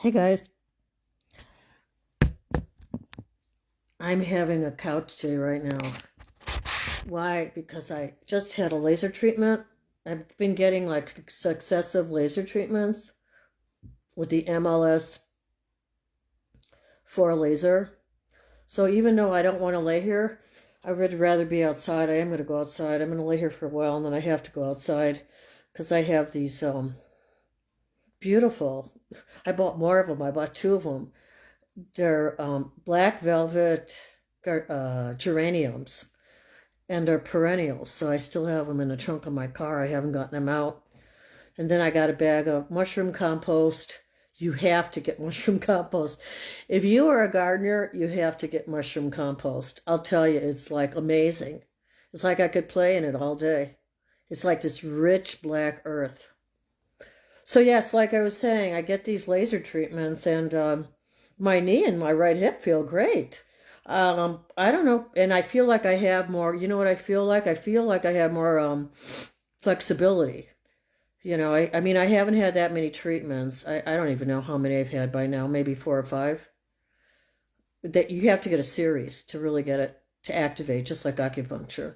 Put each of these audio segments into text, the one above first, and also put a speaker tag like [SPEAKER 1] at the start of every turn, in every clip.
[SPEAKER 1] Hey guys, I'm having a couch day right now. Why? Because I just had a laser treatment. I've been getting like successive laser treatments with the MLS4 laser. So even though I don't want to lay here, I would rather be outside. I am going to go outside. I'm going to lay here for a while and then I have to go outside because I have these beautiful. I bought more of them. I bought two of them. They're black velvet geraniums. And they're perennials, so I still have them in the trunk of my car. I haven't gotten them out. And then I got a bag of mushroom compost. You have to get mushroom compost. If you are a gardener, you have to get mushroom compost. I'll tell you, it's like amazing. It's like I could play in it all day. It's like this rich black earth. So yes, like I was saying, I get these laser treatments and my knee and my right hip feel great. I don't know, and I feel like I have more, you know what I feel like? I feel like I have more flexibility. I mean, I haven't had that many treatments. I don't even know how many I've had by now, maybe four or five. That you have to get a series to really get it to activate, just like acupuncture.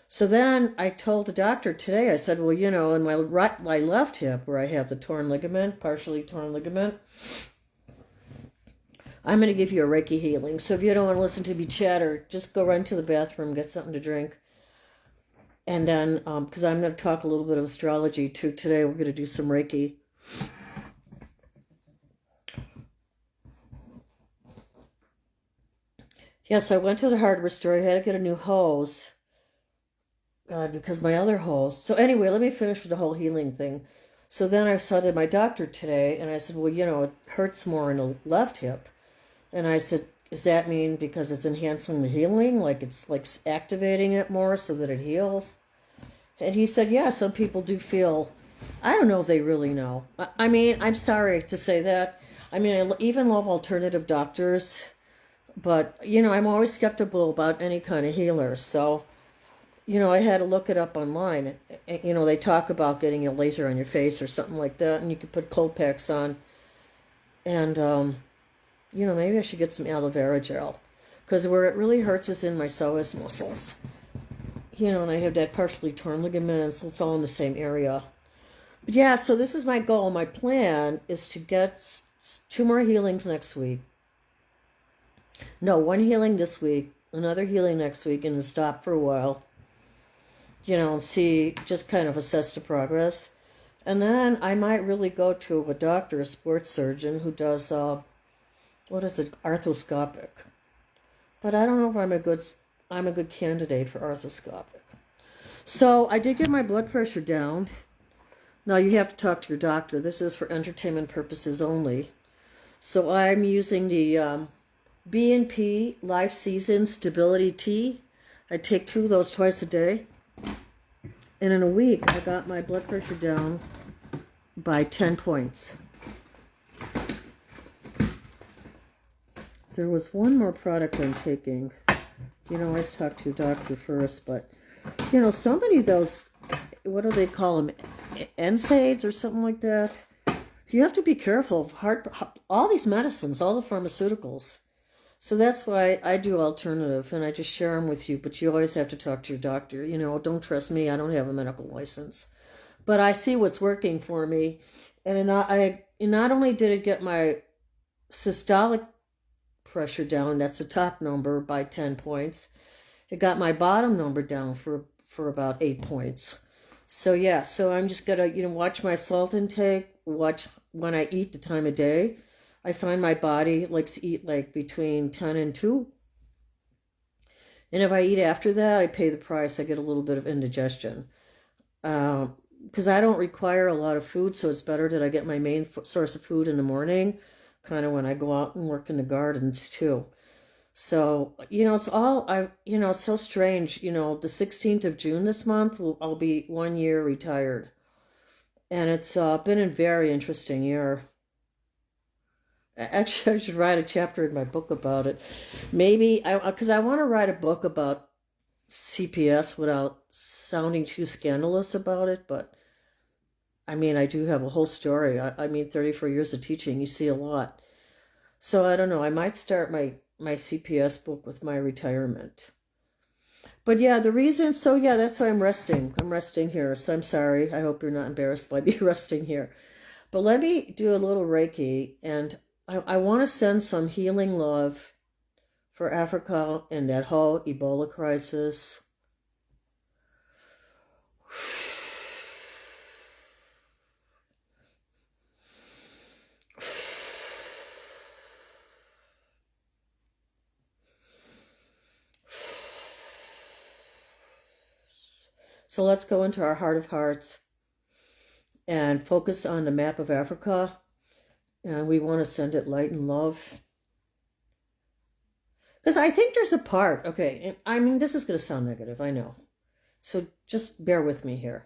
[SPEAKER 1] So then I told the doctor today, I said, well, in my left hip where I have the torn ligament, partially torn ligament, I'm going to give you a Reiki healing. So if you don't want to listen to me chatter, just go right to the bathroom, get something to drink. And then, because I'm going to talk a little bit of astrology too today, we're going to do some Reiki. Yes, I went to the hardware store. I had to get a new hose. God, because my other hose. So anyway, let me finish with the whole healing thing. So then I saw to my doctor today, and I said, well, it hurts more in the left hip. And I said, does that mean because it's enhancing the healing? Like it's like activating it more so that it heals? And he said, yeah, some people do feel, I don't know if they really know. I mean, I'm sorry to say that. I mean, I even love alternative doctors, but, I'm always skeptical about any kind of healer. So, I had to look it up online. They talk about getting a laser on your face or something like that, and you can put cold packs on. And, maybe I should get some aloe vera gel. Because where it really hurts is in my psoas muscles. And I have that partially torn ligament, so it's all in the same area. But yeah, so this is my goal. My plan is to get 2 more healings next week. No, 1 healing this week, another healing next week, and then stop for a while. And see, just kind of assess the progress. And then I might really go to a doctor, a sports surgeon, who does arthroscopic. But I don't know if I'm a good candidate for arthroscopic. So I did get my blood pressure down. Now you have to talk to your doctor. This is for entertainment purposes only. So I'm using the B&P Life Season Stability Tea. I take 2 of those twice a day. And in a week, I got my blood pressure down by 10 points. There was one more product I'm taking. I always talk to your doctor first, but, so many of those, what do they call them, NSAIDs or something like that? You have to be careful of all these medicines, all the pharmaceuticals. So that's why I do alternative, and I just share them with you, but you always have to talk to your doctor. Don't trust me. I don't have a medical license. But I see what's working for me, and not only did it get my systolic pressure down, that's the top number, by 10 points. It got my bottom number down for about 8 points. So yeah, so I'm just gonna, watch my salt intake, watch when I eat, the time of day. I find my body likes to eat like between 10 and 2. And if I eat after that, I pay the price. I get a little bit of indigestion. Because I don't require a lot of food, so it's better that I get my main source of food in the morning, kind of when I go out and work in the gardens too. So, it's so strange. The 16th of June this month, I'll be 1 year retired. And it's been a very interesting year. Actually, I should write a chapter in my book about it. Maybe, because I want to write a book about CPS without sounding too scandalous about it, but I mean, I do have a whole story. I mean, 34 years of teaching, you see a lot. So I don't know. I might start my CPS book with my retirement. But yeah, the reason, so yeah, that's why I'm resting. I'm resting here. So I'm sorry. I hope you're not embarrassed by me resting here. But let me do a little Reiki, and I want to send some healing love for Africa and that whole Ebola crisis. So let's go into our heart of hearts and focus on the map of Africa. And we want to send it light and love. Because I think there's a part, okay, and I mean, this is going to sound negative, I know. So just bear with me here.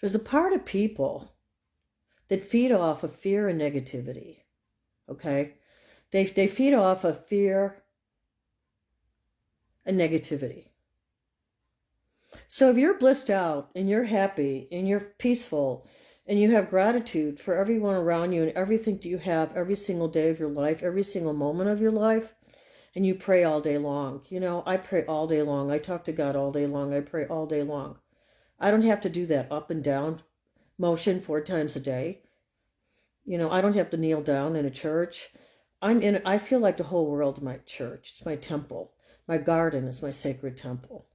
[SPEAKER 1] There's a part of people that feed off of fear and negativity, okay? They feed off of fear and negativity. So if you're blissed out and you're happy and you're peaceful and you have gratitude for everyone around you and everything that you have every single day of your life, every single moment of your life, and you pray all day long. You know, I pray all day long. I talk to God all day long. I pray all day long. I don't have to do that up and down motion 4 times a day. You know, I don't have to kneel down in a church. I feel like the whole world is my church. It's my temple. My garden is my sacred temple.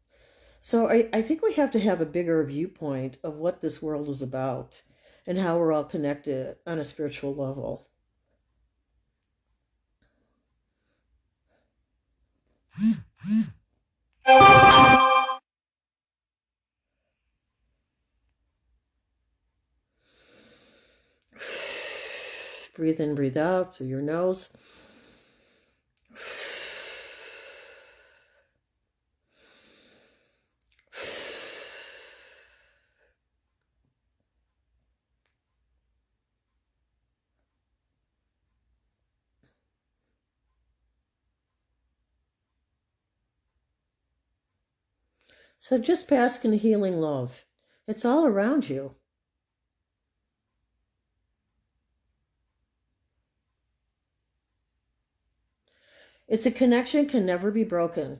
[SPEAKER 1] So I think we have to have a bigger viewpoint of what this world is about and how we're all connected on a spiritual level. Breathe in, breathe out through your nose. So just bask in healing love. It's all around you. It's a connection can never be broken.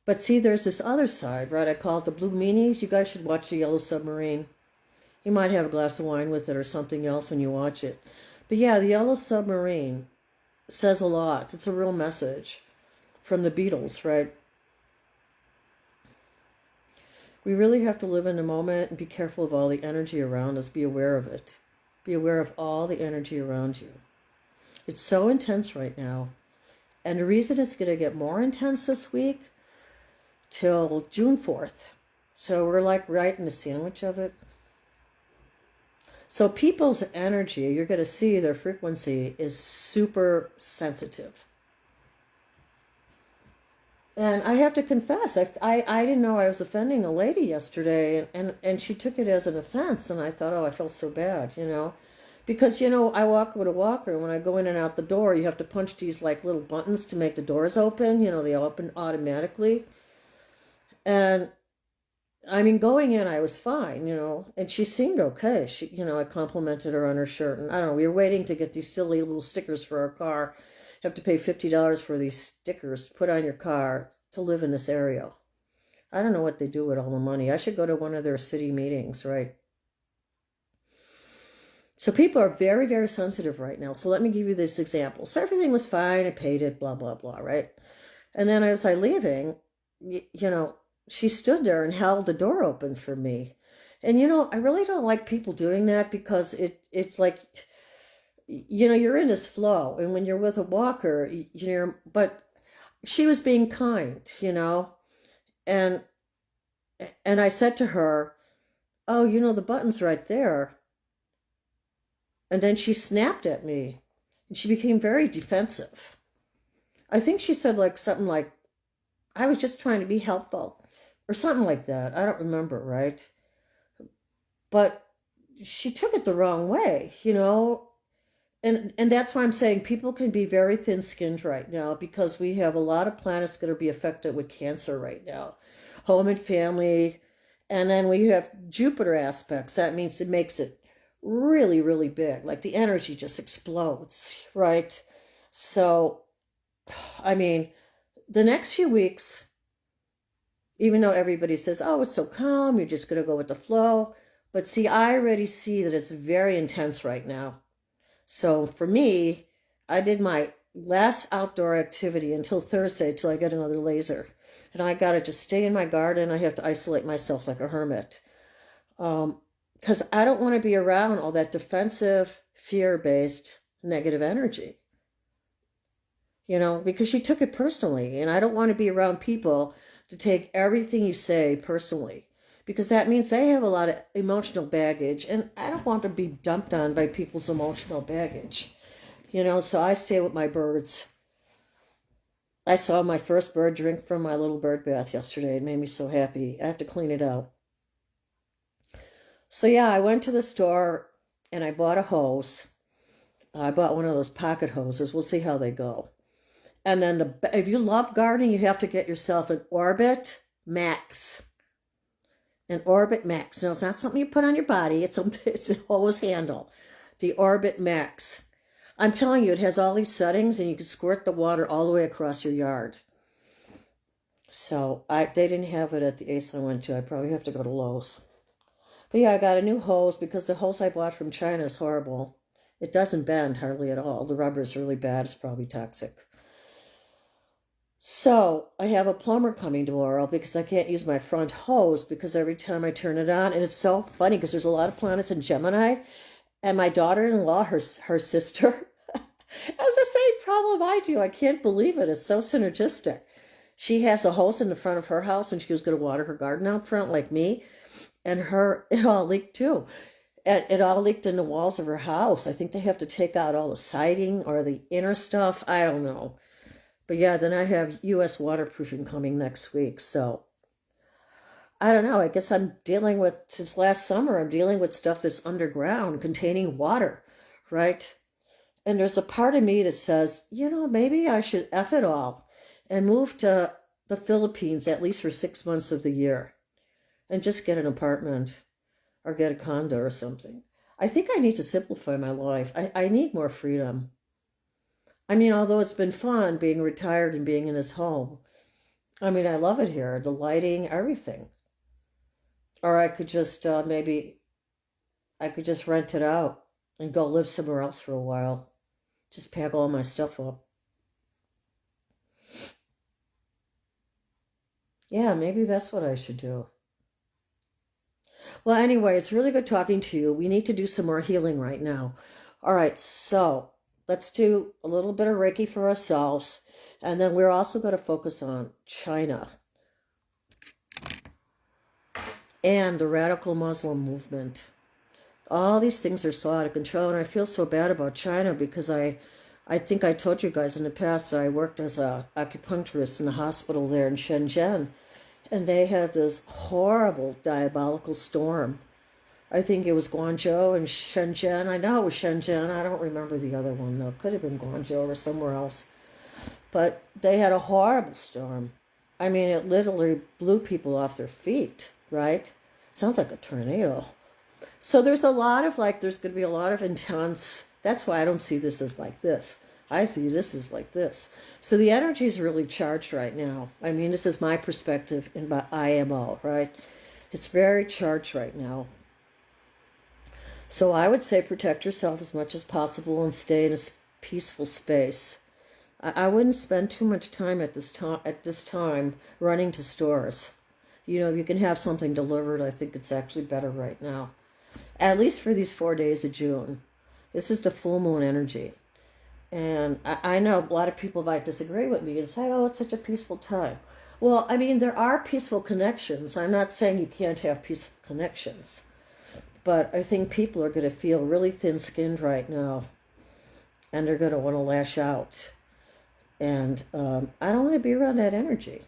[SPEAKER 1] But see, there's this other side, right? I call it the blue meanies. You guys should watch The Yellow Submarine. You might have a glass of wine with it or something else when you watch it. But yeah, The Yellow Submarine says a lot. It's a real message from the Beatles, right? We really have to live in the moment and be careful of all the energy around us. Be aware of it. Be aware of all the energy around you. It's so intense right now. And the reason it's going to get more intense this week till June 4th. So we're like right in the sandwich of it. So people's energy, you're going to see their frequency is super sensitive. And I have to confess, I didn't know I was offending a lady yesterday, and she took it as an offense, and I thought, oh, I felt so bad, you know. Because, you know, I walk with a walker, and when I go in and out the door, you have to punch these, like, little buttons to make the doors open. You know, they open automatically. And, I mean, going in, I was fine, you know, and she seemed okay. She, you know, I complimented her on her shirt, and I don't know, we were waiting to get these silly little stickers for our car. You have to pay $50 for these stickers put on your car to live in this area. I don't know what they do with all the money. I should go to one of their city meetings, right? So people are very, very sensitive right now. So let me give you this example. So everything was fine. I paid it, blah, blah, blah, right? And then as I leaving, you know, she stood there and held the door open for me. And, you know, I really don't like people doing that because it's like, you know, you're in this flow. And when you're with a walker, but she was being kind, you know. And I said to her, oh, you know, the button's right there. And then she snapped at me and she became very defensive. I think she said like something like, I was just trying to be helpful or something like that. I don't remember, right? But she took it the wrong way, you know? And that's why I'm saying people can be very thin-skinned right now because we have a lot of planets going to be affected with cancer right now. Home and family, And then when you have Jupiter aspects, that means it makes it really, really big. Like the energy just explodes, right? So, I mean, the next few weeks, even though everybody says, oh, it's so calm, you're just going to go with the flow. But see, I already see that it's very intense right now. So for me, I did my last outdoor activity until Thursday till I get another laser. And I got to just stay in my garden. I have to isolate myself like a hermit. Because I don't want to be around all that defensive, fear-based negative energy. Because she took it personally. And I don't want to be around people to take everything you say personally. Because that means they have a lot of emotional baggage. And I don't want to be dumped on by people's emotional baggage. So I stay with my birds. I saw my first bird drink from my little bird bath yesterday. It made me so happy. I have to clean it out. So yeah, I went to the store and I bought a hose. I bought one of those pocket hoses. We'll see how they go. And then if you love gardening, you have to get yourself an Orbit Max. An Orbit Max. No, it's not something you put on your body. It's a hose handle. The Orbit Max. I'm telling you, it has all these settings and you can squirt the water all the way across your yard. So they didn't have it at the Ace I went to. I probably have to go to Lowe's. But yeah, I got a new hose because the hose I bought from China is horrible. It doesn't bend hardly at all. The rubber is really bad. It's probably toxic. So I have a plumber coming tomorrow because I can't use my front hose because every time I turn it on, and it's so funny because there's a lot of planets in Gemini, and my daughter-in-law, her sister, has the same problem I do. I can't believe it. It's so synergistic. She has a hose in the front of her house when she was going to water her garden out front like me, and it all leaked too. And it all leaked in the walls of her house. I think they have to take out all the siding or the inner stuff. I don't know. But yeah, then I have U.S. waterproofing coming next week. So I don't know. I guess since last summer, I'm dealing with stuff that's underground containing water, right? And there's a part of me that says, maybe I should F it all and move to the Philippines at least for 6 months of the year and just get an apartment or get a condo or something. I think I need to simplify my life. I need more freedom. I mean, although it's been fun being retired and being in this home, I mean, I love it here, the lighting, everything. Or I could just maybe rent it out and go live somewhere else for a while. Just pack all my stuff up. Yeah, maybe that's what I should do. Well, anyway, it's really good talking to you. We need to do some more healing right now. All right, so let's do a little bit of Reiki for ourselves. And then we're also going to focus on China and the radical Muslim movement. All these things are so out of control, and I feel so bad about China because I think I told you guys in the past I worked as an acupuncturist in the hospital there in Shenzhen, and they had this horrible diabolical storm. I think it was Guangzhou and Shenzhen. I know it was Shenzhen. I don't remember the other one, though. It could have been Guangzhou or somewhere else. But they had a horrible storm. I mean, it literally blew people off their feet, right? Sounds like a tornado. So there's there's going to be a lot of intense. That's why I don't see this as like this. I see this as like this. So the energy is really charged right now. I mean, this is my perspective in my IMO, right? It's very charged right now. So I would say protect yourself as much as possible and stay in a peaceful space. I wouldn't spend too much time at this time running to stores. If you can have something delivered, I think it's actually better right now. At least for these 4 days of June. This is the full moon energy. And I know a lot of people might disagree with me and say, oh, it's such a peaceful time. Well, I mean, there are peaceful connections. I'm not saying you can't have peaceful connections. But I think people are going to feel really thin-skinned right now. And they're going to want to lash out. And I don't want to be around that energy.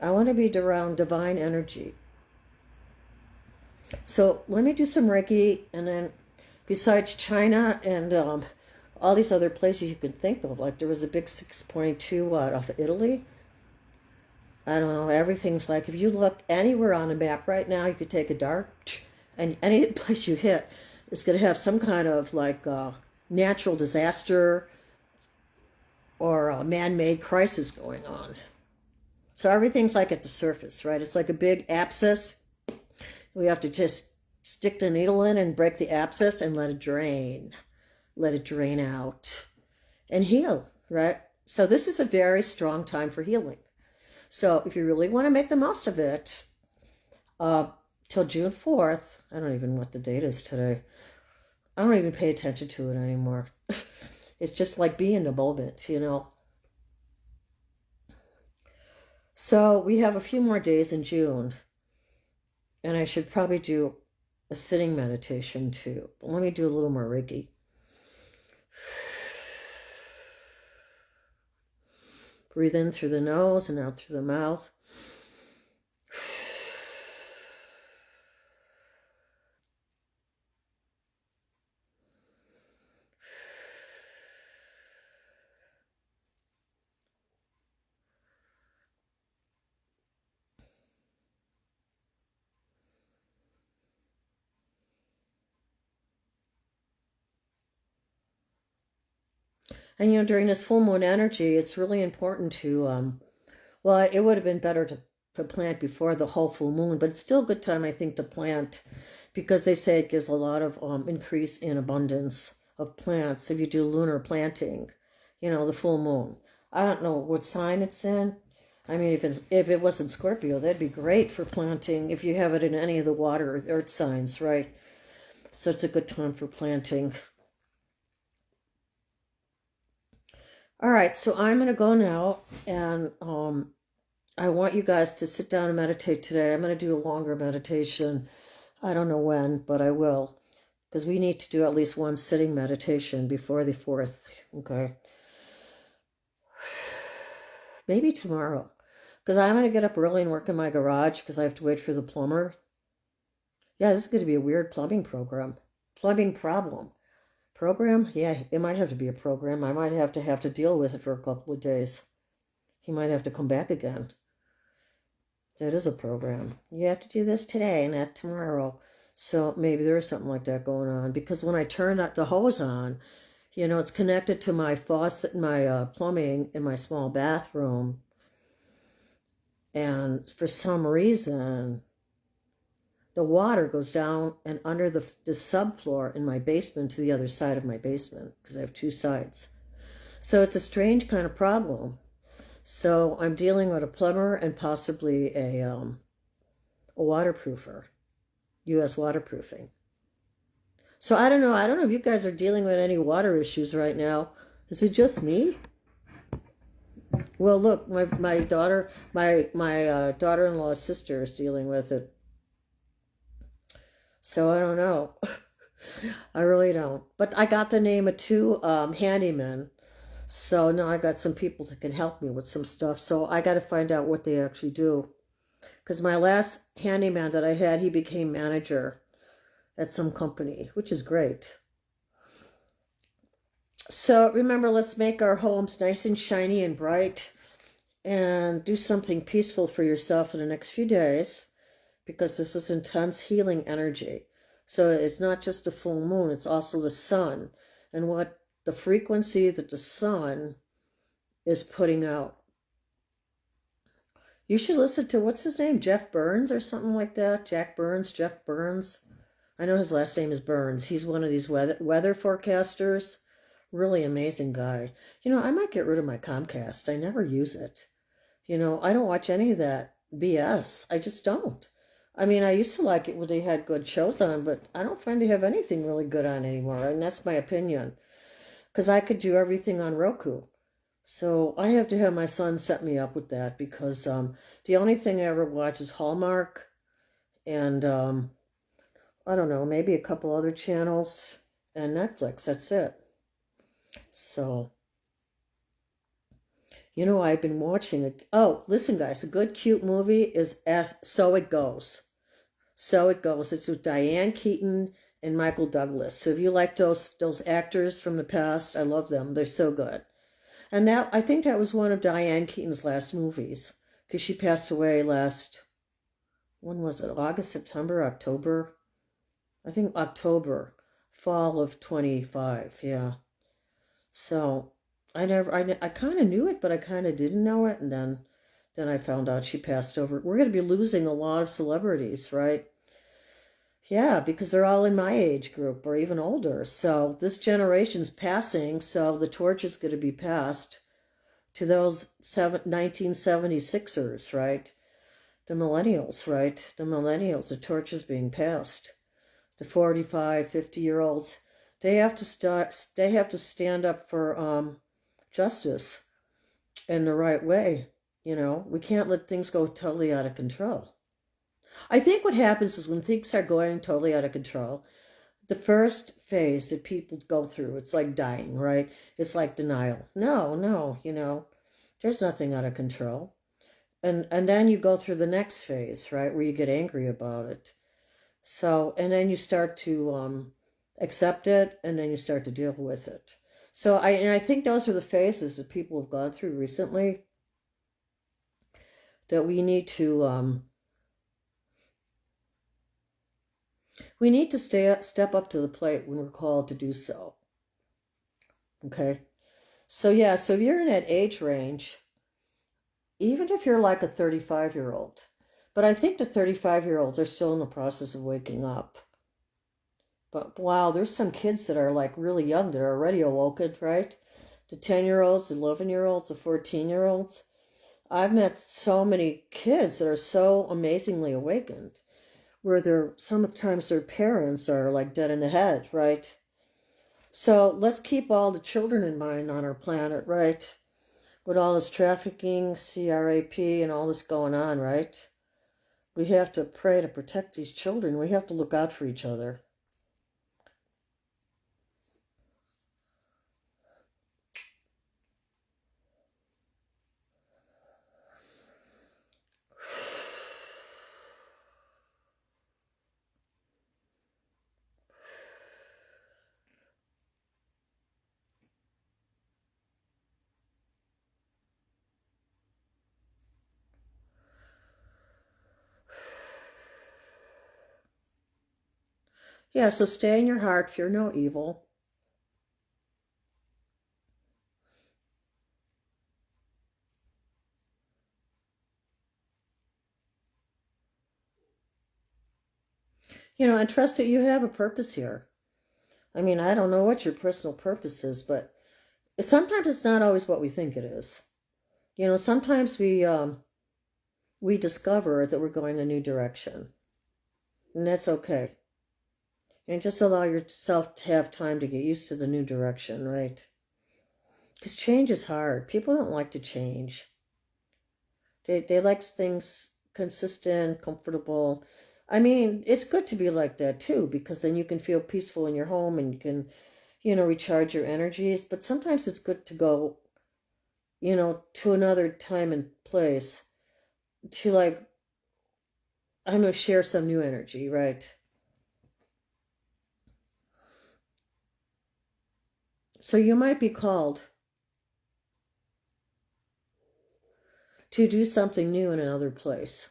[SPEAKER 1] I want to be around divine energy. So let me do some Reiki, and then besides China and all these other places you can think of, like there was a big 6.2 off of Italy. I don't know, everything's like, if you look anywhere on the map right now, you could take a dart, and any place you hit is going to have some kind of like natural disaster or a man-made crisis going on. So everything's like at the surface, right? It's like a big abscess. We have to just stick the needle in and break the abscess and let it drain. Let it drain out and heal, right? So this is a very strong time for healing. So if you really want to make the most of it, till June 4th, I don't even know what the date is today. I don't even pay attention to it anymore. It's just like being in the moment, you know. So we have a few more days in June, and I should probably do a sitting meditation too. But let me do a little more Reiki. Breathe in through the nose and out through the mouth. And you know, during this full moon energy, it's really important to, well, it would have been better to plant before the whole full moon, but it's still a good time, I think, to plant because they say it gives a lot of increase in abundance of plants if you do lunar planting, you know, the full moon. I don't know what sign it's in. I mean, if it was in Scorpio, that'd be great for planting if you have it in any of the water or earth signs, right? So it's a good time for planting. All right, so I'm going to go now, and I want you guys to sit down and meditate today. I'm going to do a longer meditation. I don't know when, but I will, because we need to do at least one sitting meditation before the 4th, okay? Maybe tomorrow, because I'm going to get up early and work in my garage because I have to wait for the plumber. Yeah, this is going to be a weird plumbing program. Plumbing problem. Program? Yeah, it might have to be a program. I might have to deal with it for a couple of days. He might have to come back again. That is a program. You have to do this today, not tomorrow. So maybe there is something like that going on. Because when I turn the hose on, you know, it's connected to my faucet and my plumbing in my small bathroom. And for some reason, the water goes down and under the subfloor in my basement to the other side of my basement, because I have two sides. So it's a strange kind of problem. So I'm dealing with a plumber and possibly a waterproofer, U.S. waterproofing. So I don't know. I don't know if you guys are dealing with any water issues right now. Is it just me? Well, look, my daughter, my daughter-in-law's sister is dealing with it. So I don't know. I really don't. But I got the name of two handymen. So now I got some people that can help me with some stuff. So I got to find out what they actually do. Because my last handyman that I had, he became manager at some company, which is great. So remember, let's make our homes nice and shiny and bright and do something peaceful for yourself in the next few days, because this is intense healing energy. So it's not just the full moon, it's also the sun and what the frequency that the sun is putting out. You should listen to, what's his name? Jeff Burns or something like that? Jack Burns, Jeff Burns. I know his last name is Burns. He's one of these weather forecasters. Really amazing guy. You know, I might get rid of my Comcast. I never use it. You know, I don't watch any of that BS. I just don't. I mean, I used to like it when they had good shows on, but I don't find they have anything really good on anymore, and that's my opinion. Because I could do everything on Roku. So I have to have my son set me up with that, because the only thing I ever watch is Hallmark and, I don't know, maybe a couple other channels and Netflix. That's it. So, you know, I've been watching it. Oh, listen, guys, a good, cute movie is So It Goes. So It Goes. It's with Diane Keaton and Michael Douglas. So if you like those actors from the past, I love them. They're so good. And that, I think that was one of Diane Keaton's last movies. because she passed away when was it? August, September, October? I think October, fall of 25, yeah. So I kind of knew it, but I kind of didn't know it, and then I found out she passed over. We're going to be losing a lot of celebrities, right? Yeah, because they're all in my age group or even older. So this generation's passing, so the torch is going to be passed to those 1976ers, right? The millennials, right? The torch is being passed. The 45, 50-year-olds, they have to stand up for justice in the right way. We can't let things go totally out of control. I think what happens is when things are going totally out of control, the first phase that people go through, it's like dying, right? It's like denial. No, there's nothing out of control. And then you go through the next phase, right, where you get angry about it. So, and then you start to accept it, and then you start to deal with it. So I think those are the phases that people have gone through recently that we need to step up to the plate when we're called to do so. Okay. So yeah, so if you're in that age range, even if you're like a 35-year-old, but I think the 35-year-olds are still in the process of waking up. But wow, there's some kids that are like really young that are already awoken, right? The 10-year-olds, the 11-year-olds, the 14-year-olds. I've met so many kids that are so amazingly awakened, where sometimes their parents are like dead in the head, right? So let's keep all the children in mind on our planet, right? With all this trafficking, CRAP, and all this going on, right? We have to pray to protect these children. We have to look out for each other. Yeah, so stay in your heart, fear no evil. And trust that you have a purpose here. I mean, I don't know what your personal purpose is, but sometimes it's not always what we think it is. Sometimes we discover that we're going a new direction, and that's okay. And just allow yourself to have time to get used to the new direction, right? Because change is hard. People don't like to change. They like things consistent, comfortable. I mean, it's good to be like that too, because then you can feel peaceful in your home and you can, recharge your energies. But sometimes it's good to go, to another time and place to like, I don't know, share some new energy, right? So you might be called to do something new in another place,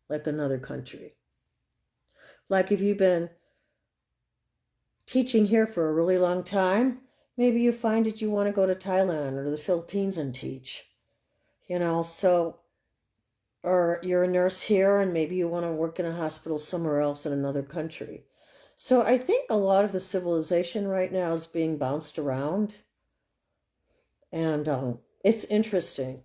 [SPEAKER 1] like another country. Like if you've been teaching here for a really long time, maybe you find that you want to go to Thailand or the Philippines and teach, so, or you're a nurse here and maybe you want to work in a hospital somewhere else in another country. So I think a lot of the civilization right now is being bounced around, and it's interesting.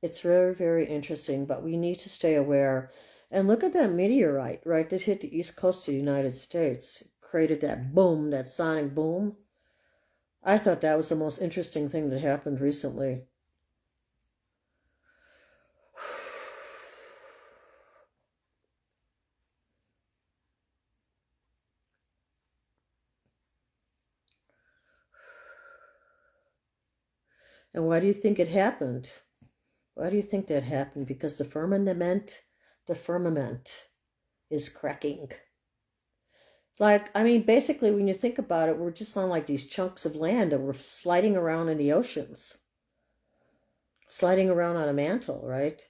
[SPEAKER 1] It's very, very interesting, but we need to stay aware. And look at that meteorite, right, that hit the east coast of the United States, created that boom, that sonic boom. I thought that was the most interesting thing that happened recently. And why do you think it happened? Why do you think that happened? Because the firmament is cracking. Like, I mean, basically, when you think about it, we're just on like these chunks of land and we're sliding around in the oceans. sliding around on a mantle, right?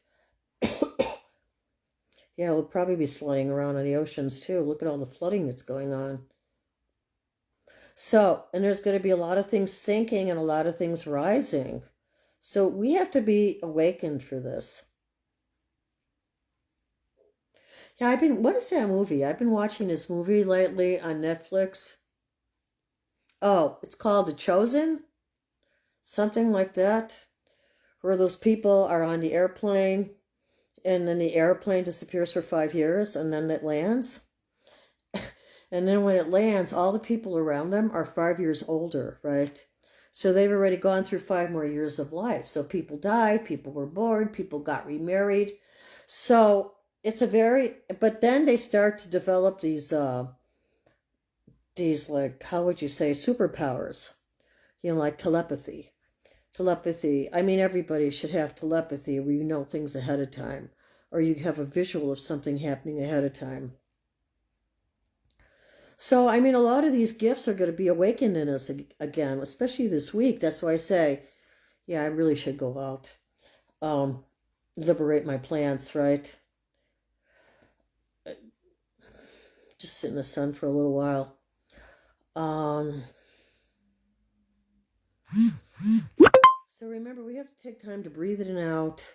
[SPEAKER 1] Yeah, we'll probably be sliding around on the oceans too. Look at all the flooding that's going on. So, and there's going to be a lot of things sinking and a lot of things rising. So we have to be awakened for this. Yeah, what is that movie? I've been watching this movie lately on Netflix. Oh, it's called The Chosen, something like that, where those people are on the airplane and then the airplane disappears for 5 years and then it lands. And then when it lands, all the people around them are 5 years older, right? So they've already gone through 5 more years of life. So people died, people were born, people got remarried. So it's but then they start to develop these like, how would you say, superpowers, like telepathy. Telepathy, I mean, everybody should have telepathy where you know things ahead of time, or you have a visual of something happening ahead of time. So, I mean, a lot of these gifts are going to be awakened in us again, especially this week. That's why I say, yeah, I really should go out, um, liberate my plants, right? Just sit in the sun for a little while. Um, so remember, we have to take time to breathe it in and out.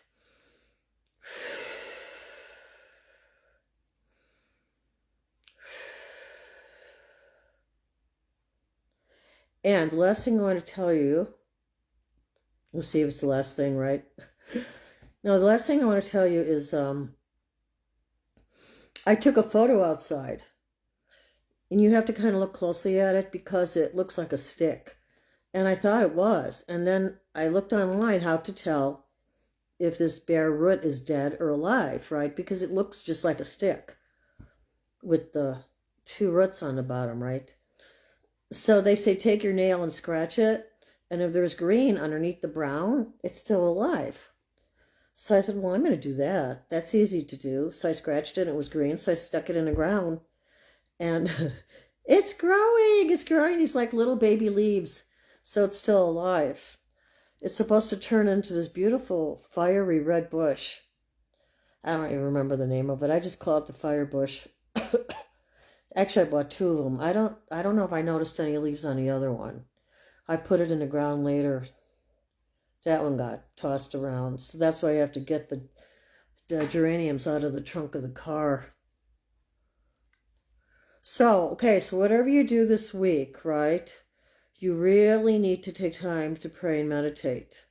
[SPEAKER 1] And the last thing I want to tell you, we'll see if it's the last thing, right? No, the last thing I want to tell you is I took a photo outside. And you have to kind of look closely at it because it looks like a stick. And I thought it was. And then I looked online how to tell if this bare root is dead or alive, right? Because it looks just like a stick with the two roots on the bottom, right? So they say take your nail and scratch it. And if there's green underneath the brown, it's still alive. So I said, well, I'm going to do that. That's easy to do. So I scratched it and it was green. So I stuck it in the ground. And it's growing. It's growing these like little baby leaves. So it's still alive. It's supposed to turn into this beautiful fiery red bush. I don't even remember the name of it. I just call it the fire bush. Actually, I bought two of them. I don't know if I noticed any leaves on the other one. I put it in the ground later. That one got tossed around. So that's why I have to get the geraniums out of the trunk of the car. So, okay, so whatever you do this week, right? You really need to take time to pray and meditate.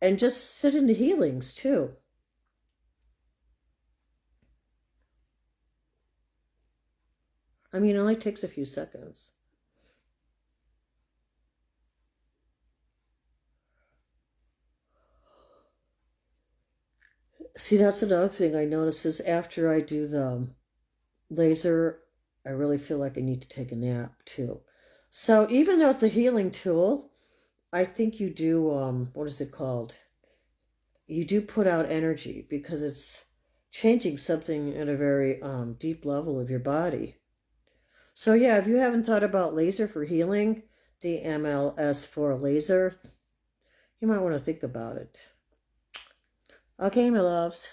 [SPEAKER 1] And just sit in the healings too. I mean, it only takes a few seconds. See, that's another thing I notice is after I do the laser, I really feel like I need to take a nap too. So even though it's a healing tool, I think you do, what is it called? You do put out energy because it's changing something at a very deep level of your body. So yeah, if you haven't thought about laser for healing, the MLS4 laser, you might want to think about it. Okay, my loves.